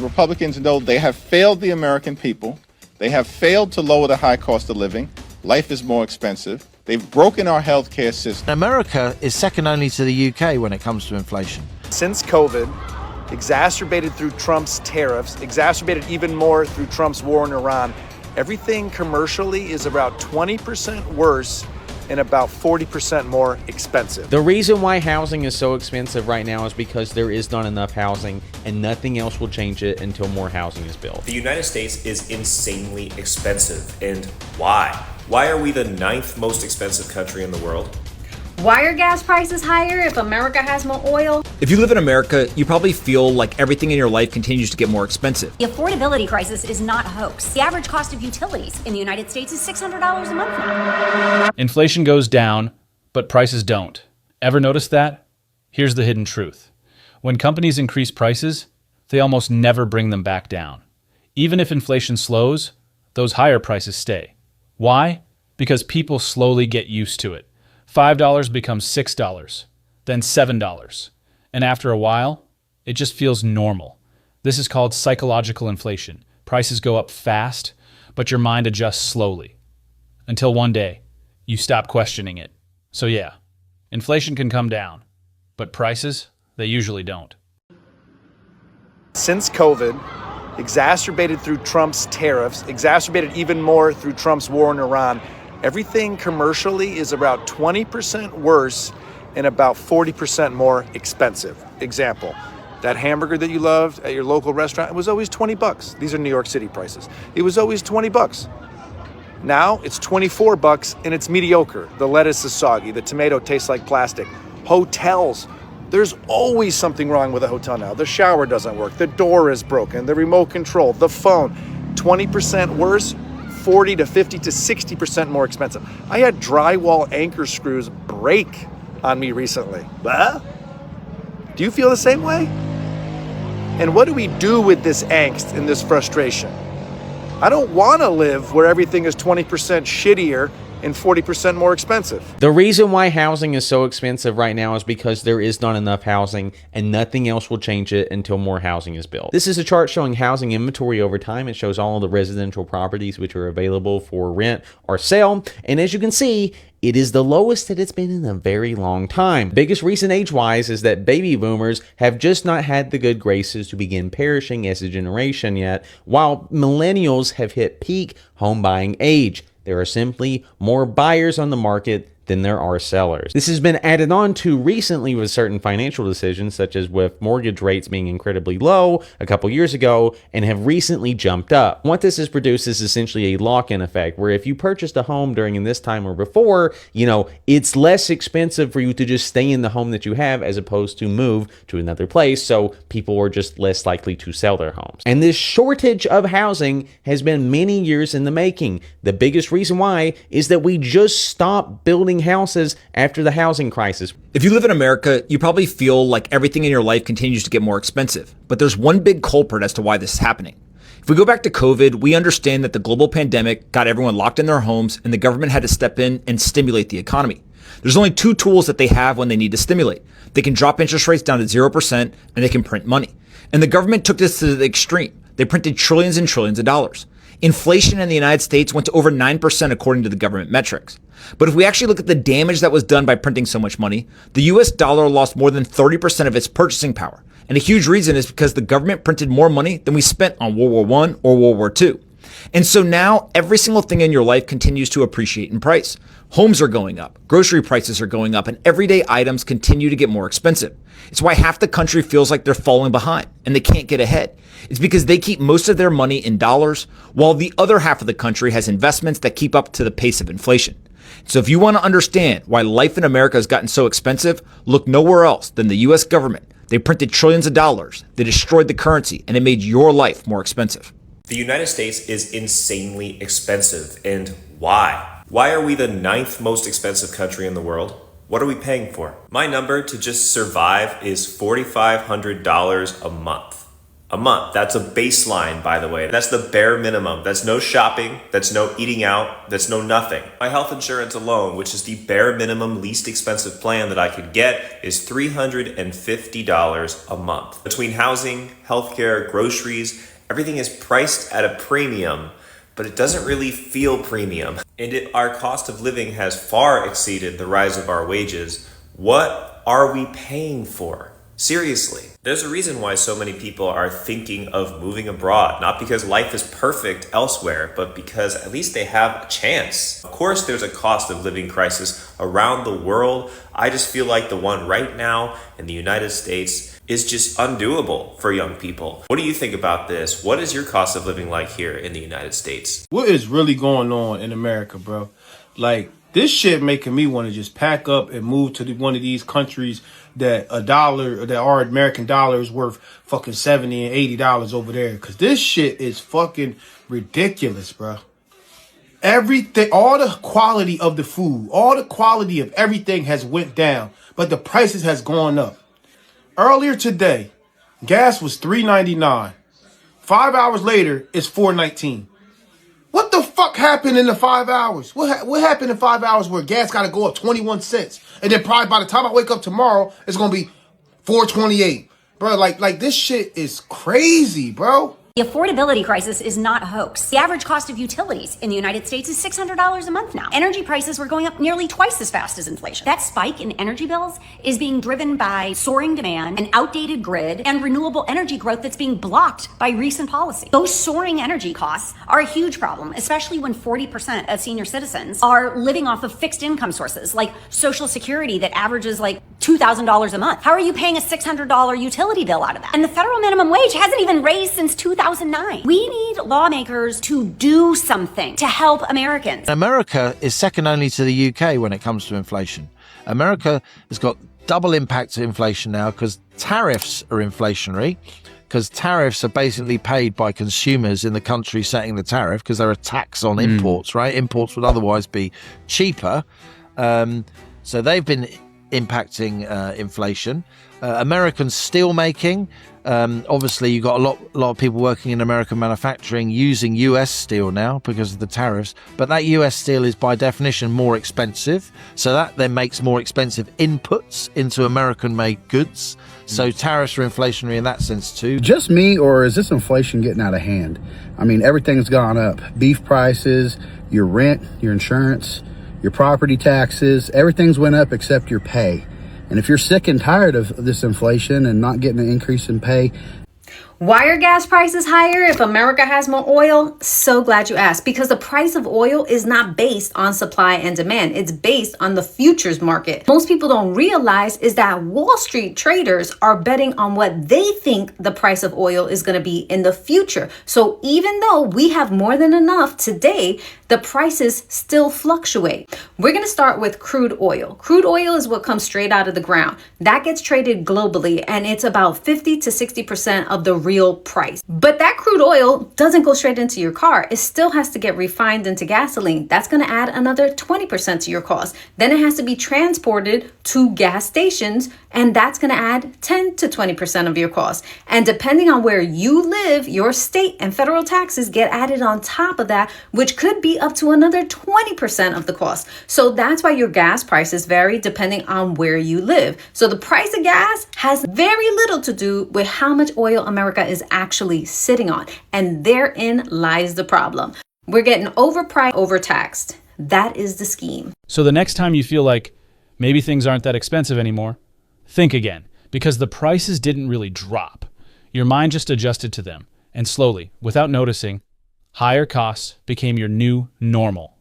Republicans know they have failed the American people. They have failed to lower the high cost of living. Life is more expensive. They've broken our health care system. America is second only to the UK when it comes to inflation. Since COVID, exacerbated through Trump's tariffs, exacerbated even more through Trump's war in Iran, everything commercially is about 20% worse and about 40% more expensive. The reason why housing is so expensive right now is because there is not enough housing, and nothing else will change it until more housing is built. The United States is insanely expensive. And why? Why are we the 9th most expensive country in the world? Why are gas prices higher if America has more oil? If you live in America, you probably feel like everything in your life continues to get more expensive. The affordability crisis is not a hoax. The average cost of utilities in the United States is $600 a month now. Inflation goes down, but prices don't. Ever notice that? Here's the hidden truth. When companies increase prices, they almost never bring them back down. Even if inflation slows, those higher prices stay. Why? Because people slowly get used to it. $5 becomes $6, then $7. And after a while, it just feels normal. This is called psychological inflation. Prices go up fast, but your mind adjusts slowly. Until one day, you stop questioning it. So yeah, inflation can come down, but prices, they usually don't. Since COVID, exacerbated through Trump's tariffs, exacerbated even more through Trump's war in Iran, everything commercially is about 20% worse and about 40% more expensive. Example, that hamburger that you loved at your local restaurant, it was always 20 bucks. These are New York City prices. It was always 20 bucks. Now it's 24 bucks and it's mediocre. The lettuce is soggy. The tomato tastes like plastic. Hotels. There's always something wrong with a hotel now. The shower doesn't work. The door is broken. The remote control, the phone, 20% worse. 40 to 50 to 60% more expensive. I had drywall anchor screws break on me recently. Huh? Do you feel the same way? And what do we do with this angst and this frustration? I don't want to live where everything is 20% shittier and 40% more expensive. The reason why housing is so expensive right now is because there is not enough housing, and nothing else will change it until more housing is built. This is a chart showing housing inventory over time. It shows all of the residential properties which are available for rent or sale. And as you can see, it is the lowest that it's been in a very long time. The biggest reason age-wise is that baby boomers have just not had the good graces to begin perishing as a generation yet, while millennials have hit peak home buying age. There are simply more buyers on the market than there are sellers. This has been added on to recently with certain financial decisions, such as with mortgage rates being incredibly low a couple years ago and have recently jumped up. What this has produced is essentially a lock-in effect, where if you purchased a home during this time or before, it's less expensive for you to just stay in the home that you have as opposed to move to another place, so people are just less likely to sell their homes. And this shortage of housing has been many years in the making. The biggest reason why is that we just stopped building houses after the housing crisis. If you live in America, you probably feel like everything in your life continues to get more expensive. But there's one big culprit as to why this is happening. If we go back to COVID, we understand that the global pandemic got everyone locked in their homes and the government had to step in and stimulate the economy. There's only two tools that they have when they need to stimulate. They can drop interest rates down to 0% and they can print money. And the government took this to the extreme. They printed trillions and trillions of dollars. Inflation in the United States went to over 9% according to the government metrics. But if we actually look at the damage that was done by printing so much money, the US dollar lost more than 30% of its purchasing power. And a huge reason is because the government printed more money than we spent on World War I or World War II. And so now every single thing in your life continues to appreciate in price. Homes are going up, grocery prices are going up, and everyday items continue to get more expensive. It's why half the country feels like they're falling behind and they can't get ahead. It's because they keep most of their money in dollars, while the other half of the country has investments that keep up to the pace of inflation. So if you want to understand why life in America has gotten so expensive, look nowhere else than the US government. They printed trillions of dollars, they destroyed the currency, and it made your life more expensive. The United States is insanely expensive. And why? Why are we the 9th most expensive country in the world? What are we paying for? My number to just survive is $4,500 a month. A month. That's a baseline, by the way. That's the bare minimum. That's no shopping. That's no eating out. That's no nothing. My health insurance alone, which is the bare minimum least expensive plan that I could get, is $350 a month. Between housing, healthcare, groceries, everything is priced at a premium, but it doesn't really feel premium. And our cost of living has far exceeded the rise of our wages. What are we paying for? Seriously, there's a reason why so many people are thinking of moving abroad, not because life is perfect elsewhere, but because at least they have a chance. Of course, there's a cost of living crisis around the world. I just feel like the one right now in the United States is just undoable for young people. What do you think about this? What is your cost of living like here in the United States? What is really going on in America, bro? Like, this shit making me want to just pack up and move to one of these countries that our American dollar is worth fucking $70 and $80 over there. Because this shit is fucking ridiculous, bro. Everything, all the quality of the food, all the quality of everything has went down, but the prices has gone up. Earlier today, gas was $3.99. 5 hours later, it's $4.19. What the fuck happened in the 5 hours? What happened in 5 hours where gas got to go up 21 cents? And then probably by the time I wake up tomorrow, it's going to be $4.28. Bro, like this shit is crazy, bro. The affordability crisis is not a hoax. The average cost of utilities in the United States is $600 a month now. Energy prices were going up nearly twice as fast as inflation. That spike in energy bills is being driven by soaring demand, an outdated grid, and renewable energy growth that's being blocked by recent policy. Those soaring energy costs are a huge problem, especially when 40% of senior citizens are living off of fixed income sources like Social Security that averages like $2,000 a month. How are you paying a $600 utility bill out of that? And the federal minimum wage hasn't even raised since 2009. We need lawmakers to do something to help Americans. America is second only to the UK when it comes to inflation. America has got double impact of inflation now because tariffs are inflationary, because tariffs are basically paid by consumers in the country setting the tariff because they're a tax on imports, right? Imports would otherwise be cheaper. So they've been impacting inflation. American steel making, obviously you've got a lot of people working in American manufacturing using US steel now because of the tariffs, but that US steel is by definition more expensive, so that then makes more expensive inputs into American made goods. So tariffs are inflationary in that sense too. Just me, or is this inflation getting out of hand? I mean, everything's gone up. Beef prices, your rent, your insurance, your property taxes, everything's went up except your pay. And if you're sick and tired of this inflation and not getting an increase in pay, Why are gas prices higher if America has more oil? So glad you asked, because the price of oil is not based on supply and demand. It's based on the futures market. Most people don't realize is that Wall Street traders are betting on what they think the price of oil is going to be in the future. So even though we have more than enough today, the prices still fluctuate. We're going to start with crude oil. Crude oil is what comes straight out of the ground. That gets traded globally, and it's about 50 to 60% of the real price. But that crude oil doesn't go straight into your car. It still has to get refined into gasoline. That's going to add another 20% to your cost. Then it has to be transported to gas stations, and that's going to add 10 to 20% of your cost. And depending on where you live, your state and federal taxes get added on top of that, which could be up to another 20% of the cost. So that's why your gas prices vary depending on where you live. So the price of gas has very little to do with how much oil America is actually sitting on. And therein lies the problem. We're getting overpriced, overtaxed. That is the scheme. So the next time you feel like maybe things aren't that expensive anymore, think again, because the prices didn't really drop. Your mind just adjusted to them. And slowly, without noticing, higher costs became your new normal.